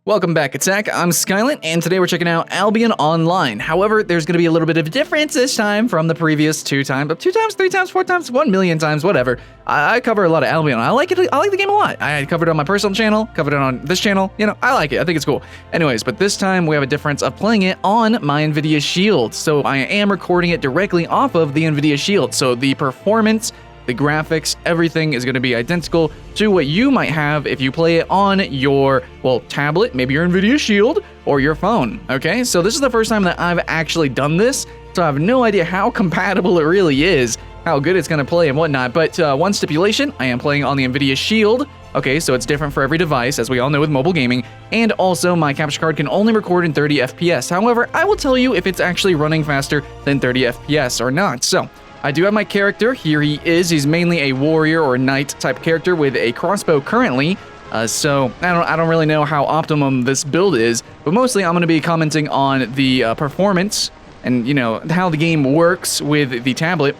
Welcome back, Attack. I'm Skylent, and today we're checking out Albion Online. However, there's going to be a little bit of a difference this time from the previous two times, 3 times, 4 times, 1 million times, whatever. I cover a lot of Albion. I like it. I like the game a lot. I covered it on my personal channel, covered it on this channel. You know, I like it. I think it's cool. Anyways, but this time we have a difference of playing it on my NVIDIA Shield. So I am recording it directly off of the NVIDIA Shield. So the performance, the graphics, everything is going to be identical to what you might have if you play it on your, well, tablet, maybe your NVIDIA Shield, or your phone, okay? So this is the first time that I've actually done this, so I have no idea how compatible it really is, how good it's going to play and whatnot, but one stipulation, I am playing on the NVIDIA Shield, okay, so it's different for every device, as we all know with mobile gaming, and also my capture card can only record in 30 FPS. However, I will tell you if it's actually running faster than 30 FPS or not, so I do have my character. Here he is. He's mainly a warrior or knight type character with a crossbow currently. So I don't really know how optimum this build is, but mostly I'm going to be commenting on the performance and, you know, how the game works with the tablet.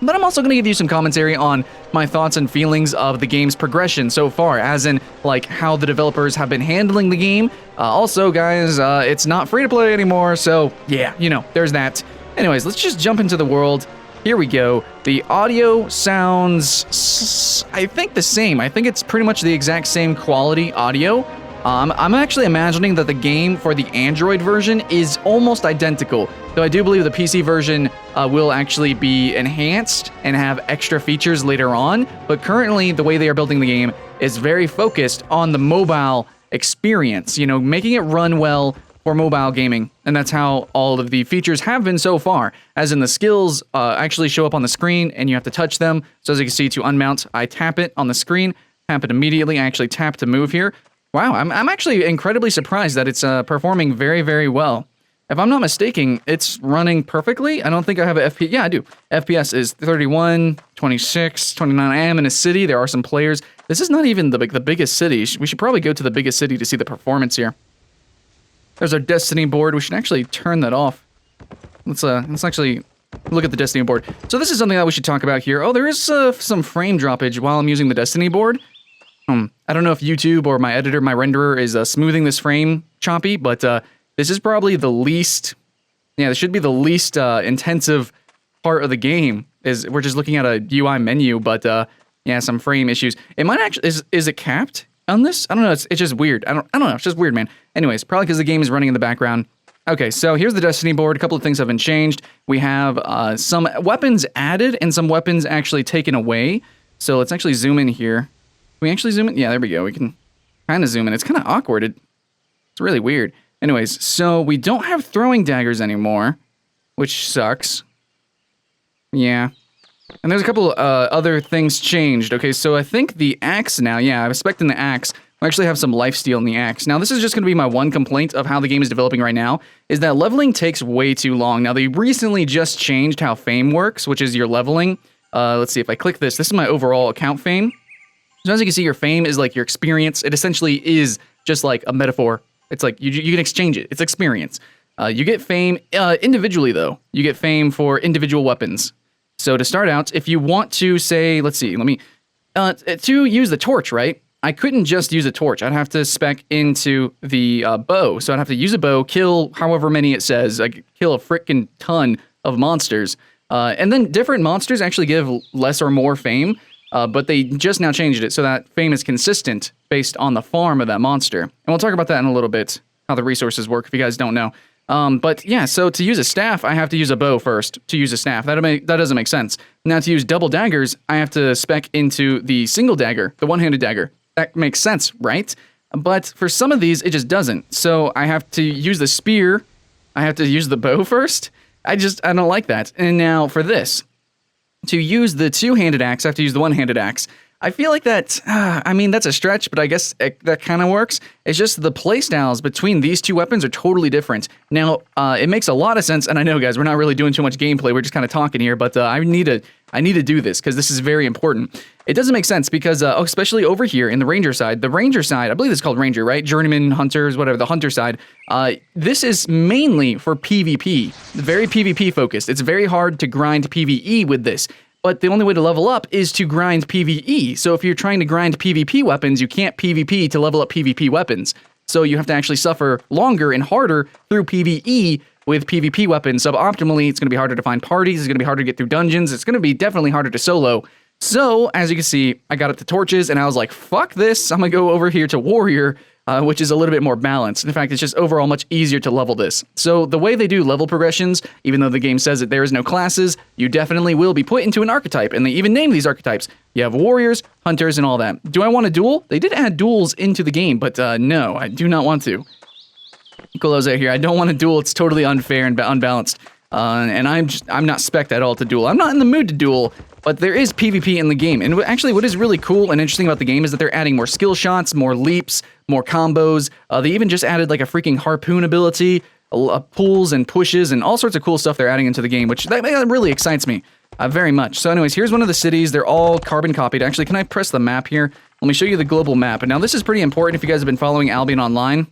But I'm also going to give you some commentary on my thoughts and feelings of the game's progression so far, as in, like, how the developers have been handling the game. Also, guys, it's not free to play anymore, so yeah, you know, there's that. Anyways, let's just jump into the world. Here we go. The audio sounds, I think, the same. I think it's pretty much the exact same quality audio. I'm actually imagining that the game for the Android version is almost identical, though I do believe the PC version will actually be enhanced and have extra features later on, but currently the way they are building the game is very focused on the mobile experience, you know, making it run well for mobile gaming, and that's how all of the features have been so far, as in the skills actually show up on the screen and you have to touch them. So as you can see, to unmount, I tap it on the screen, tap it immediately. I actually tap to move here. Wow, I'm actually incredibly surprised that it's performing very, very well. If I'm not mistaken, it's running perfectly. I don't think I have an FPS. Yeah, I do. FPS is 31, 26, 29. I am in a city. There are some players. This is not even the biggest city. We should probably go to the biggest city to see the performance here. There's our Destiny board. We should actually turn that off. Let's actually look at the Destiny board. So this is something that we should talk about here. Oh, there is some frame droppage while I'm using the Destiny board. I don't know if YouTube or my editor, my renderer, is smoothing this frame choppy, but this is probably the least. Yeah, this should be the least intensive part of the game. We're just looking at a UI menu, but yeah, some frame issues. It might actually is it capped on this? I don't know. It's just weird. I don't know. It's just weird, man. Anyways, probably because the game is running in the background. Okay, so here's the Destiny board. A couple of things have been changed. We have some weapons added and some weapons actually taken away. So let's actually zoom in here. Can we actually zoom in? Yeah, there we go. We can kind of zoom in. It's kind of awkward. It's really weird. Anyways, so we don't have throwing daggers anymore, which sucks. Yeah. And there's a couple other things changed. Okay, so I think the axe now, yeah, I'm expecting the axe. We actually have some lifesteal in the axe. Now, this is just going to be my one complaint of how the game is developing right now, is that leveling takes way too long. Now, they recently just changed how fame works, which is your leveling. Let's see, if I click this, this is my overall account fame. So as you can see, your fame is like your experience. It essentially is just like a metaphor. It's like, you can exchange it. It's experience. You get fame individually, though. You get fame for individual weapons. So to start out, if you want to say, let's see, to use the torch, right? I couldn't just use a torch. I'd have to spec into the bow. So I'd have to use a bow, kill however many it says. I could kill a frickin' ton of monsters. And then different monsters actually give less or more fame, but they just now changed it so that fame is consistent based on the farm of that monster. And we'll talk about that in a little bit, how the resources work if you guys don't know. But yeah, so to use a staff, I have to use a bow first to use a staff. That doesn't make sense. Now to use double daggers, I have to spec into the single dagger, the one-handed dagger. That makes sense, right? But for some of these, it just doesn't. So I have to use the spear. I have to use the bow first. I don't like that. And now for this, to use the two-handed axe, I have to use the one-handed axe. I feel like that, I mean, that's a stretch, but I guess that kind of works. It's just the playstyles between these two weapons are totally different. Now, it makes a lot of sense, and I know, guys, we're not really doing too much gameplay, we're just kind of talking here, but I need to do this, because this is very important. It doesn't make sense, because, especially over here in the Ranger side, I believe it's called Ranger, right? Journeyman, Hunters, whatever, the Hunter side. This is mainly for PvP, very PvP focused. It's very hard to grind PvE with this. But the only way to level up is to grind PvE. So if you're trying to grind PvP weapons, you can't PvP to level up PvP weapons. So you have to actually suffer longer and harder through PvE with PvP weapons. Suboptimally, it's going to be harder to find parties. It's going to be harder to get through dungeons. It's going to be definitely harder to solo. So, as you can see, I got up to torches, and I was like, fuck this. I'm going to go over here to warrior, which is a little bit more balanced. In fact, it's just overall much easier to level this. So the way they do level progressions, even though the game says that there is no classes, you definitely will be put into an archetype, and they even name these archetypes. You have warriors, hunters, and all that. Do I want a duel? They did add duels into the game, but no, I do not want to. Close out here. I don't want to duel. It's totally unfair and unbalanced. And I'm not spec'd at all to duel. I'm not in the mood to duel, but there is PvP in the game. And actually, what is really cool and interesting about the game is that they're adding more skill shots, more leaps, more combos. They even just added like a freaking harpoon ability, pulls and pushes, and all sorts of cool stuff they're adding into the game, which that really excites me very much. So anyways, here's one of the cities. They're all carbon copied. Actually, can I press the map here? Let me show you the global map. And now this is pretty important if you guys have been following Albion Online.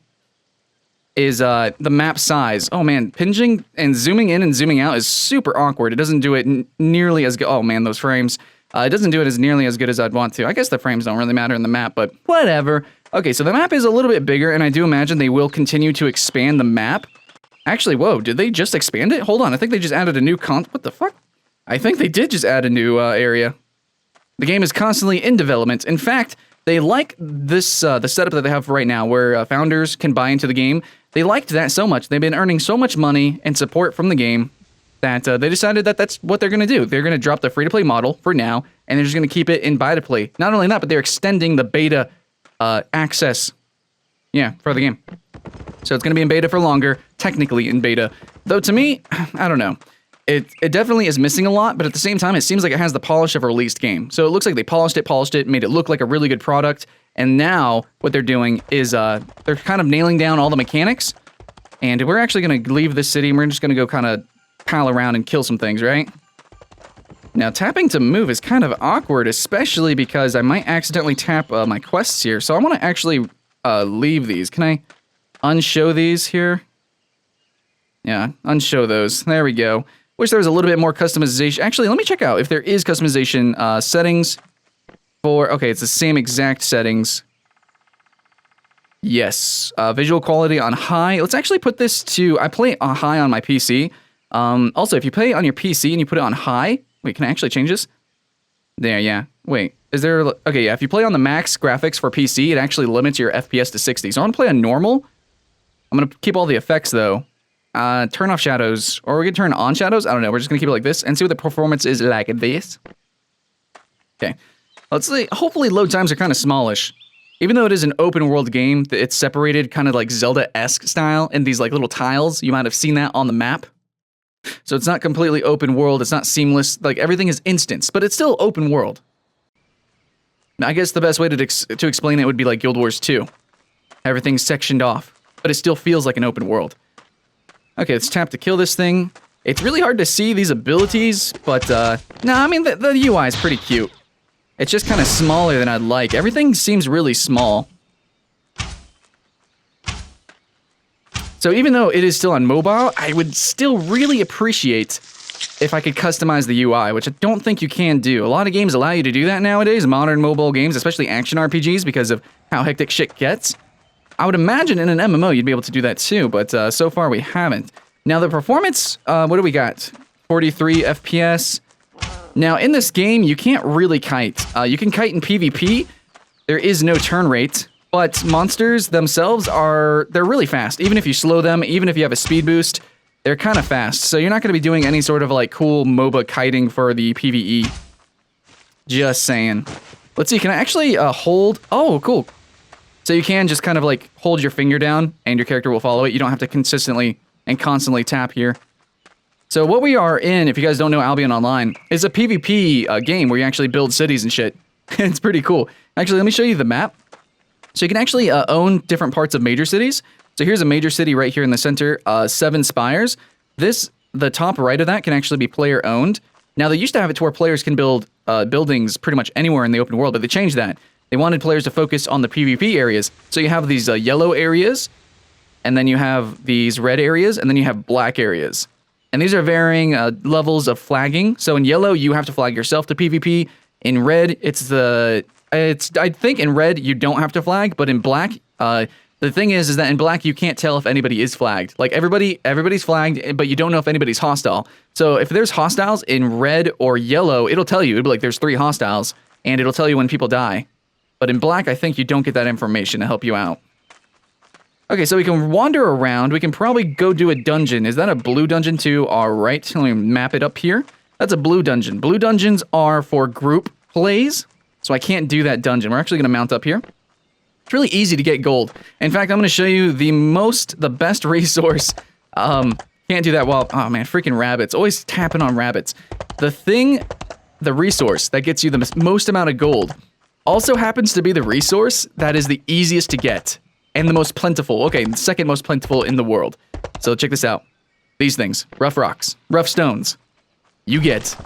Is the map size. Oh man, pinging and zooming in and zooming out is super awkward. It doesn't do it nearly as good. Oh man, those frames. It doesn't do it as nearly as good as I'd want to. I guess the frames don't really matter in the map, but whatever. Okay, so the map is a little bit bigger, and I do imagine they will continue to expand the map. Actually, whoa, did they just expand it? Hold on, I think they just added a new what the fuck? I think they did just add a new area. The game is constantly in development. In fact, they like this the setup that they have right now, where founders can buy into the game. They liked that so much. They've been earning so much money and support from the game that they decided that that's what they're going to do. They're going to drop the free-to-play model for now, and they're just going to keep it in buy-to-play. Not only that, but they're extending the beta access, for the game. So it's going to be in beta for longer, technically in beta. Though to me, I don't know. It definitely is missing a lot, but at the same time, it seems like it has the polish of a released game. So it looks like they polished it, made it look like a really good product. And now what they're doing is they're kind of nailing down all the mechanics. And we're actually going to leave this city, and we're just going to go kind of pal around and kill some things, right? Now, tapping to move is kind of awkward, especially because I might accidentally tap my quests here. So I want to actually leave these. Can I unshow these here? Yeah, unshow those. There we go. Wish there was a little bit more customization. Actually, let me check out if there is customization settings for... Okay, it's the same exact settings. Yes. Visual quality on high. Let's actually put this to... I play on high on my PC. Also, if you play on your PC and you put it on high... Wait, can I actually change this? There, yeah. Wait, is there... Okay, yeah, if you play on the max graphics for PC, it actually limits your FPS to 60. So I want to play on normal. I'm going to keep all the effects, though. Turn off shadows, or we can turn on shadows. I don't know. We're just gonna keep it like this and see what the performance is like this. Okay, let's see. Hopefully, load times are kind of smallish. Even though it is an open world game, it's separated kind of like Zelda-esque style in these like little tiles. You might have seen that on the map. So it's not completely open world. It's not seamless. Like everything is instanced, but it's still open world. I guess the best way to explain it would be like Guild Wars 2. Everything's sectioned off, but it still feels like an open world. Okay, let's tap to kill this thing. It's really hard to see these abilities, but, no, I mean, the UI is pretty cute. It's just kind of smaller than I'd like. Everything seems really small. So even though it is still on mobile, I would still really appreciate if I could customize the UI, which I don't think you can do. A lot of games allow you to do that nowadays, modern mobile games, especially action RPGs, because of how hectic shit gets. I would imagine in an MMO you'd be able to do that too, but so far we haven't. Now the performance, what do we got? 43 FPS. Now in this game, you can't really kite. You can kite in PvP. There is no turn rate, but monsters themselves they're really fast. Even if you slow them, even if you have a speed boost, they're kind of fast. So you're not going to be doing any sort of like cool MOBA kiting for the PvE. Just saying. Let's see, can I actually hold? Oh, cool. So you can just kind of like hold your finger down and your character will follow it. You don't have to consistently and constantly tap here. So what we are in, if you guys don't know Albion Online, is a PvP game where you actually build cities and shit. It's pretty cool. Actually, let me show you the map. So you can actually own different parts of major cities. So here's a major city right here in the center, 7 spires. The top right of that can actually be player owned. Now they used to have it to where players can build buildings pretty much anywhere in the open world, but they changed that. They wanted players to focus on the PvP areas. So you have these yellow areas, and then you have these red areas, and then you have black areas. And these are varying levels of flagging. So in yellow, you have to flag yourself to PvP. In red, I think in red, you don't have to flag, but in black, The thing is that in black, you can't tell if anybody is flagged. Like everybody's flagged, but you don't know if anybody's hostile. So if there's hostiles in red or yellow, it'll tell you. It'll be like there's 3 hostiles, and it'll tell you when people die. But in black, I think you don't get that information to help you out. Okay, so we can wander around. We can probably go do a dungeon. Is that a blue dungeon too? All right, let me map it up here. That's a blue dungeon. Blue dungeons are for group plays, so I can't do that dungeon. We're actually going to mount up here. It's really easy to get gold. In fact, I'm going to show you the best resource. Can't do that while, oh man, freaking rabbits. Always tapping on rabbits. The resource that gets you the most amount of gold also happens to be the resource that is the easiest to get and the most plentiful. Okay, the second most plentiful in the world. So check this out. These things, rough rocks, rough stones. You get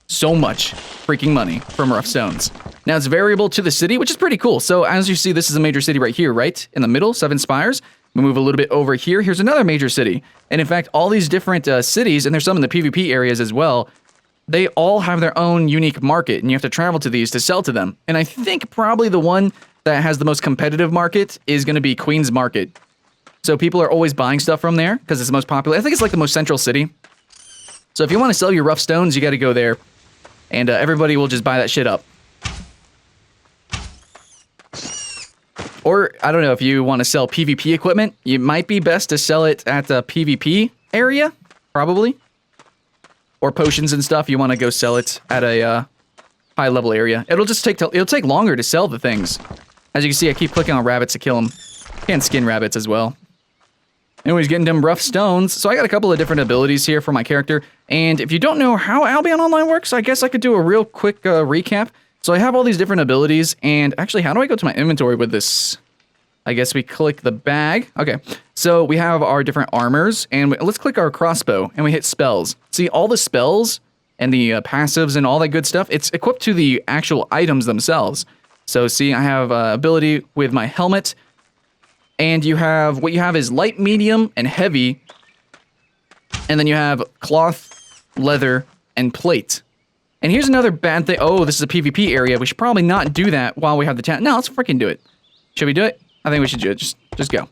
so much freaking money from rough stones. Now it's variable to the city, which is pretty cool. So as you see, this is a major city right here, right? In the middle, 7 spires. We move a little bit over here. Here's another major city. And in fact, all these different cities, and there's some in the PvP areas as well, they all have their own unique market, and you have to travel to these to sell to them. And I think probably the one that has the most competitive market is going to be Queen's Market. So people are always buying stuff from there because it's the most popular. I think it's like the most central city. So if you want to sell your rough stones, you got to go there. And everybody will just buy that shit up. Or, I don't know, if you want to sell PvP equipment, it might be best to sell it at the PvP area, probably. Or potions and stuff, you want to go sell it at a high-level area. It'll take longer to sell the things. As you can see, I keep clicking on rabbits to kill them. Can skin rabbits as well. Anyways, getting them rough stones. So I got a couple of different abilities here for my character. And if you don't know how Albion Online works, I guess I could do a real quick recap. So I have all these different abilities. And actually, how do I go to my inventory with this? I guess we click the bag. Okay, so we have our different armors. And let's click our crossbow. And we hit spells. See, all the spells and the passives and all that good stuff, it's equipped to the actual items themselves. So see, I have ability with my helmet. And what you have is light, medium, and heavy. And then you have cloth, leather, and plate. And here's another bad thing. Oh, this is a PvP area. We should probably not do that while we have the chance. No, let's freaking do it. Should we do it? I think we should do it. Just go.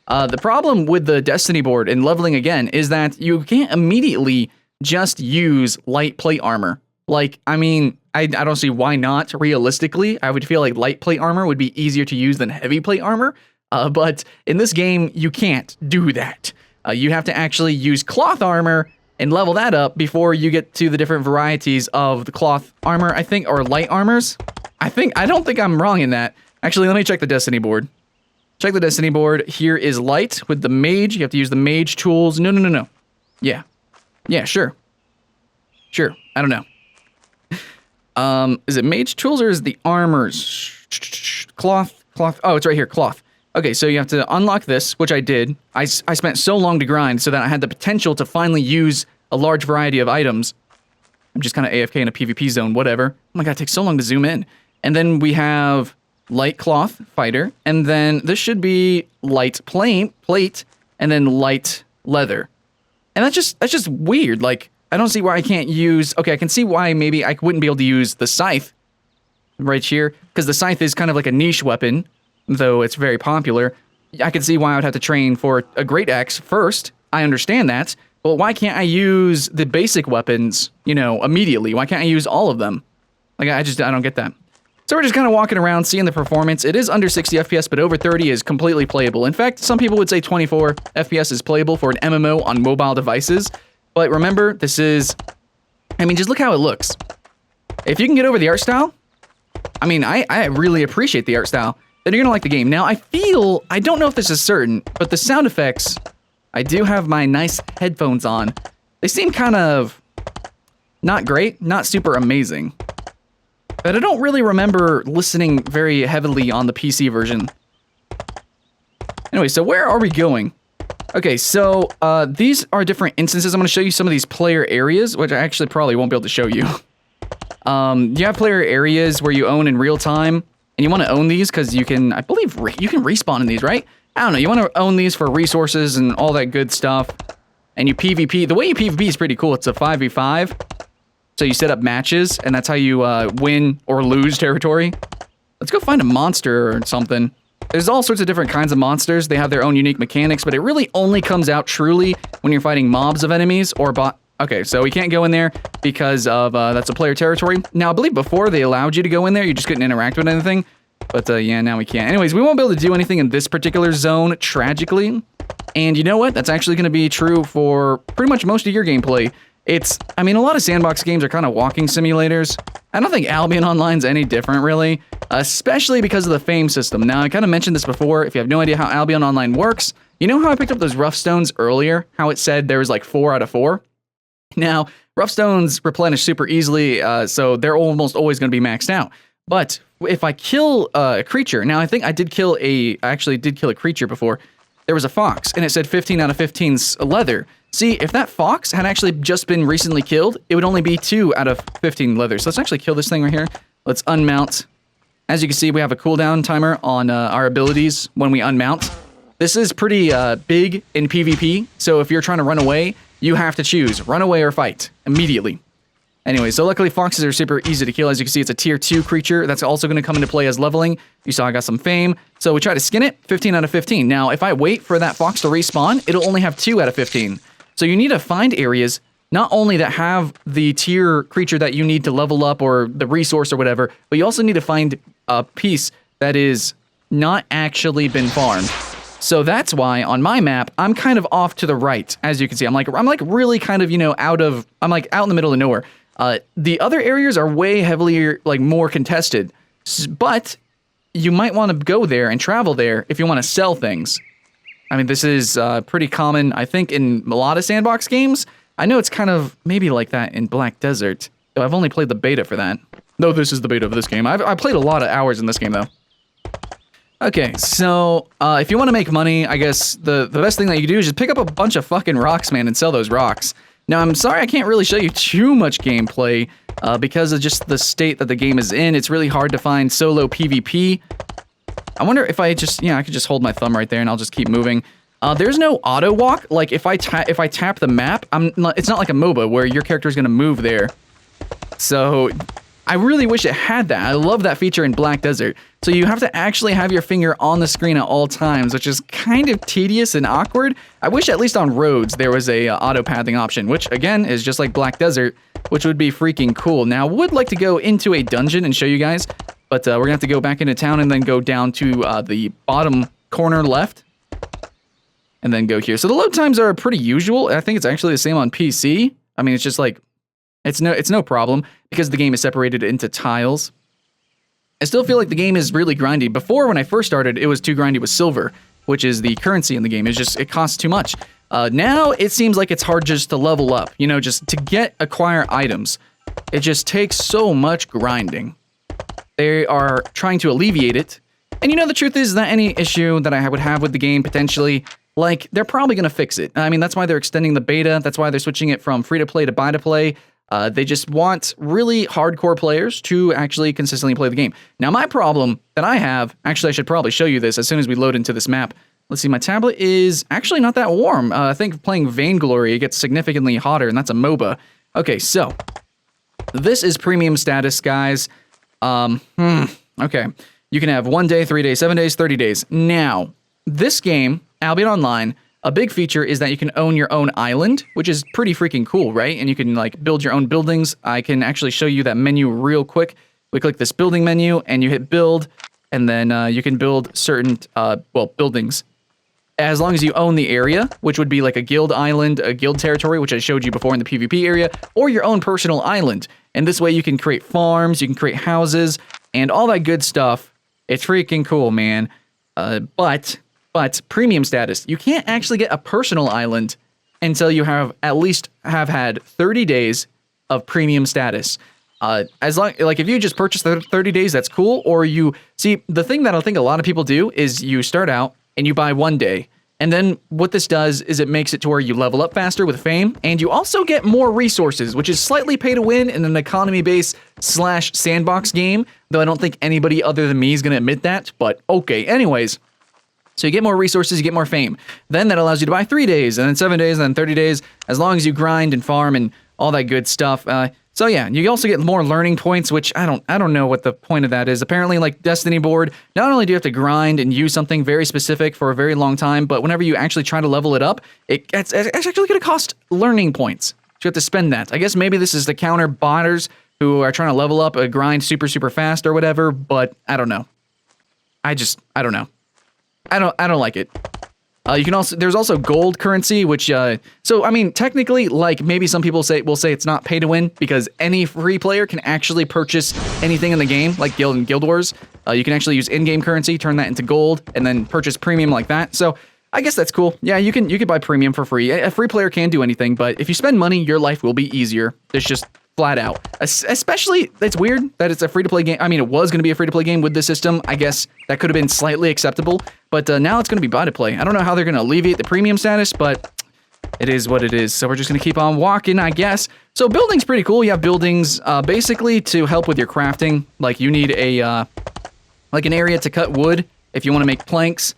The problem with the Destiny board and leveling again is that you can't immediately just use light plate armor. Like, I mean, I don't see why not. Realistically, I would feel like light plate armor would be easier to use than heavy plate armor. But in this game, you can't do that. You have to actually use cloth armor and level that up before you get to the different varieties of the cloth armor, I think, or light armors. I don't think I'm wrong in that. Actually, let me check the Destiny board. Check the Destiny board. Here is light with the mage. You have to use the mage tools. No. Yeah. Yeah, sure. Sure. I don't know. Is it mage tools or is it the armors? Cloth. Oh, it's right here. Cloth. Okay, so you have to unlock this, which I did. I spent so long to grind so that I had the potential to finally use a large variety of items. I'm just kind of AFK in a PvP zone, whatever. Oh my god, it takes so long to zoom in. And then we have light cloth, fighter, and then this should be light plate, and then light leather. And that's just weird. Like, I don't see why I can't use... Okay, I can see why maybe I wouldn't be able to use the scythe right here, because the scythe is kind of like a niche weapon, though it's very popular. I can see why I would have to train for a great axe first. I understand that. But why can't I use the basic weapons, immediately? Why can't I use all of them? Like, I don't get that. So we're just kind of walking around, seeing the performance. It is under 60 FPS, but over 30 is completely playable. In fact, some people would say 24 FPS is playable for an MMO on mobile devices. But remember, this is... I mean, just look how it looks. If you can get over the art style, I mean, I really appreciate the art style. Then you're gonna like the game. Now, I don't know if this is certain, but the sound effects, I do have my nice headphones on. They seem kind of not great, not super amazing. But I don't really remember listening very heavily on the PC version. Anyway, so where are we going? Okay, so these are different instances. I'm gonna show you some of these player areas, which I actually probably won't be able to show you. You have player areas where you own in real time. And you want to own these because you can, I believe, you can respawn in these, right? I don't know. You want to own these for resources and all that good stuff. And you PvP. The way you PvP is pretty cool. It's a 5v5. So you set up matches, and that's how you win or lose territory. Let's go find a monster or something. There's all sorts of different kinds of monsters. They have their own unique mechanics, but it really only comes out truly when you're fighting mobs of enemies or bot. Okay, so we can't go in there because of that's a player territory. Now, I believe before they allowed you to go in there, you just couldn't interact with anything. But yeah, now we can't. Anyways, we won't be able to do anything in this particular zone, tragically. And you know what? That's actually going to be true for pretty much most of your gameplay. I mean, a lot of sandbox games are kind of walking simulators. I don't think Albion Online's any different, really, especially because of the fame system. Now, I kind of mentioned this before. If you have no idea how Albion Online works, you know how I picked up those rough stones earlier? How it said there was like 4 out of 4? Now, rough stones replenish super easily, so they're almost always going to be maxed out. But if I kill a creature, now I think I actually did kill a creature before. There was a fox, and it said 15 out of 15's leather. See, if that fox had actually just been recently killed, it would only be 2 out of 15 leather. So let's actually kill this thing right here. Let's unmount. As you can see, we have a cooldown timer on our abilities when we unmount. This is pretty big in PvP, so if you're trying to run away, you have to choose run away or fight immediately. Anyway, so luckily foxes are super easy to kill. As you can see, it's a tier 2 creature. That's also going to come into play as leveling. You saw I got some fame. So we try to skin it, 15 out of 15. Now, if I wait for that fox to respawn, it'll only have 2 out of 15. So you need to find areas not only that have the tier creature that you need to level up or the resource or whatever, but you also need to find a piece that is not actually been farmed. So that's why on my map, I'm kind of off to the right. As you can see, I'm like really kind of, you know, I'm like out in the middle of nowhere. The other areas are way heavily, like, more contested, but you might want to go there and travel there if you want to sell things. I mean, this is pretty common, I think, in a lot of sandbox games. I know it's kind of maybe like that in Black Desert, though I've only played the beta for that. No, this is the beta of this game. I've played a lot of hours in this game, though. Okay, so if you want to make money, I guess the best thing that you can do is just pick up a bunch of fucking rocks, man, and sell those rocks. Now, I'm sorry I can't really show you too much gameplay because of just the state that the game is in. It's really hard to find solo PvP. I wonder if I could just hold my thumb right there and I'll just keep moving. There's no auto walk. Like if I tap the map, it's not like a MOBA where your character is going to move there. So I really wish it had that. I love that feature in Black Desert. So you have to actually have your finger on the screen at all times, which is kind of tedious and awkward. I wish at least on roads there was a auto-pathing option, which again is just like Black Desert, which would be freaking cool. Now, I would like to go into a dungeon and show you guys, but we're gonna have to go back into town and then go down to the bottom corner left, and then go here. So the load times are pretty usual. I think it's actually the same on PC. I mean, it's just like it's no problem because the game is separated into tiles. I still feel like the game is really grindy. Before, when I first started, it was too grindy with silver, which is the currency in the game. It costs too much. Now it seems like it's hard just to level up, you know, just to acquire items. It just takes so much grinding. They are trying to alleviate it. And you know, the truth is that any issue that I would have with the game potentially, like, they're probably going to fix it. I mean, that's why they're extending the beta. That's why they're switching it from free-to-play to buy-to-play. They just want really hardcore players to actually consistently play the game. Now, my problem that I have, actually, I should probably show you this as soon as we load into this map. Let's see, my tablet is actually not that warm. I think playing Vainglory, it gets significantly hotter, and that's a MOBA. Okay, so this is premium status, guys. Okay. You can have 1 day, 3 days, 7 days, 30 days. Now, this game, Albion Online, a big feature is that you can own your own island, which is pretty freaking cool, right? And you can, like, build your own buildings. I can actually show you that menu real quick. We click this building menu, and you hit build, and then you can build certain, buildings. As long as you own the area, which would be like a guild island, a guild territory, which I showed you before in the PvP area, or your own personal island. And this way you can create farms, you can create houses, and all that good stuff. It's freaking cool, man. But premium status, you can't actually get a personal island until you have at least had 30 days of premium status. If you just purchase the 30 days, that's cool. Or the thing that I think a lot of people do is you start out and you buy 1 day. And then what this does is it makes it to where you level up faster with fame, and you also get more resources, which is slightly pay to win in an economy-based / sandbox game, though I don't think anybody other than me is going to admit that, but okay. Anyways, so you get more resources, you get more fame. Then that allows you to buy 3 days, and then 7 days, and then 30 days, as long as you grind and farm and all that good stuff. So yeah, you also get more learning points, which I don't know what the point of that is. Apparently, like Destiny board, not only do you have to grind and use something very specific for a very long time, but whenever you actually try to level it up, it's actually going to cost learning points. So you have to spend that. I guess maybe this is to counter botters who are trying to level up a grind super fast or whatever, but I don't know. I don't know. I don't like it. There's also gold currency, which, so I mean, technically, like maybe some people will say it's not pay to win because any free player can actually purchase anything in the game, like Guild and Guild Wars. You can actually use in-game currency, turn that into gold, and then purchase premium like that. So I guess that's cool. Yeah, you can buy premium for free. A free player can do anything, but if you spend money, your life will be easier. It's just flat out. Especially, it's weird that it's a free-to-play game. I mean, it was going to be a free-to-play game with this system. I guess that could have been slightly acceptable, but now it's going to be buy-to-play. I don't know how they're going to alleviate the premium status, but it is what it is. So we're just going to keep on walking, I guess. So building's pretty cool. You have buildings basically to help with your crafting. Like you need like an area to cut wood if you want to make planks.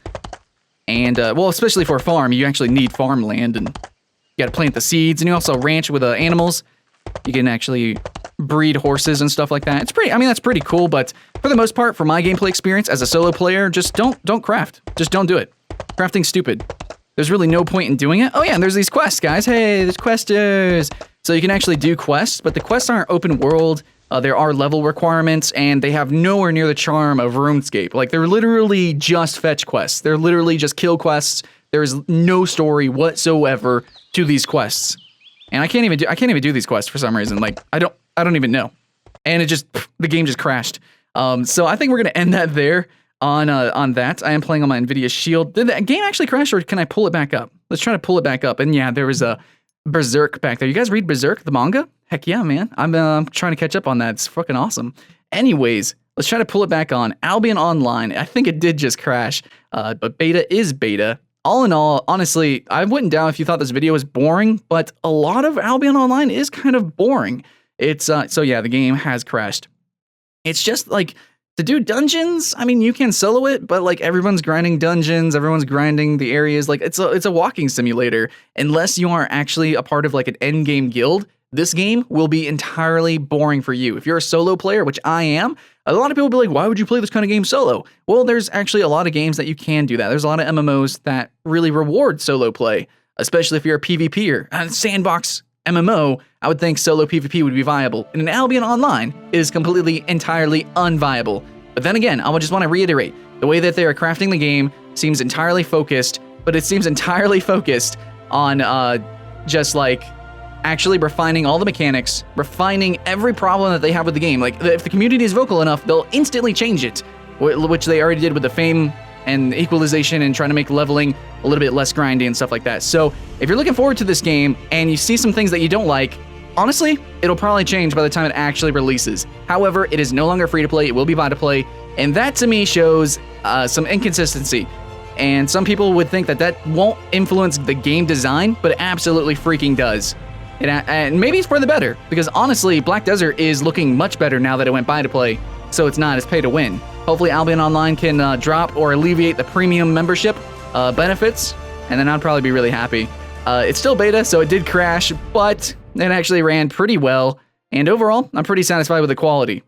And, well, especially for a farm, you actually need farmland, and you got to plant the seeds, and you also ranch with animals. You can actually breed horses and stuff like that. It's pretty, I mean, that's pretty cool, but for the most part, for my gameplay experience as a solo player, just don't craft. Just don't do it. Crafting's stupid. There's really no point in doing it. Oh yeah, and there's these quests, guys. Hey, there's questers. So you can actually do quests, but the quests aren't open world. There are level requirements, and they have nowhere near the charm of RuneScape. Like, they're literally just fetch quests. They're literally just kill quests. There is no story whatsoever to these quests. And I can't even do these quests for some reason. Like, I don't even know. And the game just crashed. So I think we're gonna end that there on that. I am playing on my NVIDIA Shield. Did the game actually crash, or can I pull it back up? Let's try to pull it back up. And yeah, there was a Berserk back there. You guys read Berserk, the manga? Heck yeah, man. I'm trying to catch up on that. It's fucking awesome. Anyways, let's try to pull it back on. Albion Online. I think it did just crash, but beta is beta. All in all, honestly, I wouldn't doubt if you thought this video was boring, but a lot of Albion Online is kind of boring. It's, so yeah, the game has crashed. It's just like, to do dungeons, I mean, you can solo it, but like everyone's grinding dungeons, everyone's grinding the areas, like it's a walking simulator. Unless you are actually a part of like an end game guild, this game will be entirely boring for you. If you're a solo player, which I am, a lot of people will be like, why would you play this kind of game solo? Well, there's actually a lot of games that you can do that. There's a lot of MMOs that really reward solo play, especially if you're a PvPer. And sandbox MMO, I would think solo PvP would be viable. And an Albion Online is completely, entirely unviable. But then again, I would just want to reiterate, the way that they are crafting the game seems entirely focused, but it seems entirely focused on just like actually refining all the mechanics, refining every problem that they have with the game. Like, if the community is vocal enough, they'll instantly change it, which they already did with the fame and equalization and trying to make leveling a little bit less grindy and stuff like that. So if you're looking forward to this game and you see some things that you don't like, honestly, it'll probably change by the time it actually releases. However, it is no longer free to play, it will be buy to play, and that to me shows some inconsistency. And some people would think that that won't influence the game design, but it absolutely freaking does. And maybe it's for the better, because honestly, Black Desert is looking much better now that it went buy to play, so it's not as pay to win. Hopefully Albion Online can drop or alleviate the premium membership benefits, and then I'd probably be really happy. It's still beta, so it did crash, but it actually ran pretty well, and overall, I'm pretty satisfied with the quality.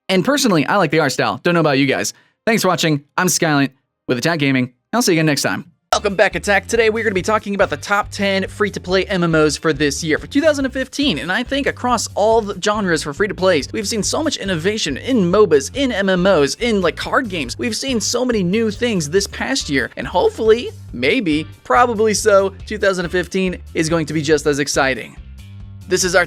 And personally, I like the art style. Don't know about you guys. Thanks for watching. I'm Skylent with Attack Gaming. I'll see you again next time. Welcome back, Attack. Today we're going to be talking about the top 10 free-to-play MMOs for this year, for 2015, and I think across all the genres for free-to-plays, we've seen so much innovation in MOBAs, in MMOs, in like card games. We've seen so many new things this past year, and hopefully, maybe, probably so, 2015 is going to be just as exciting. This is our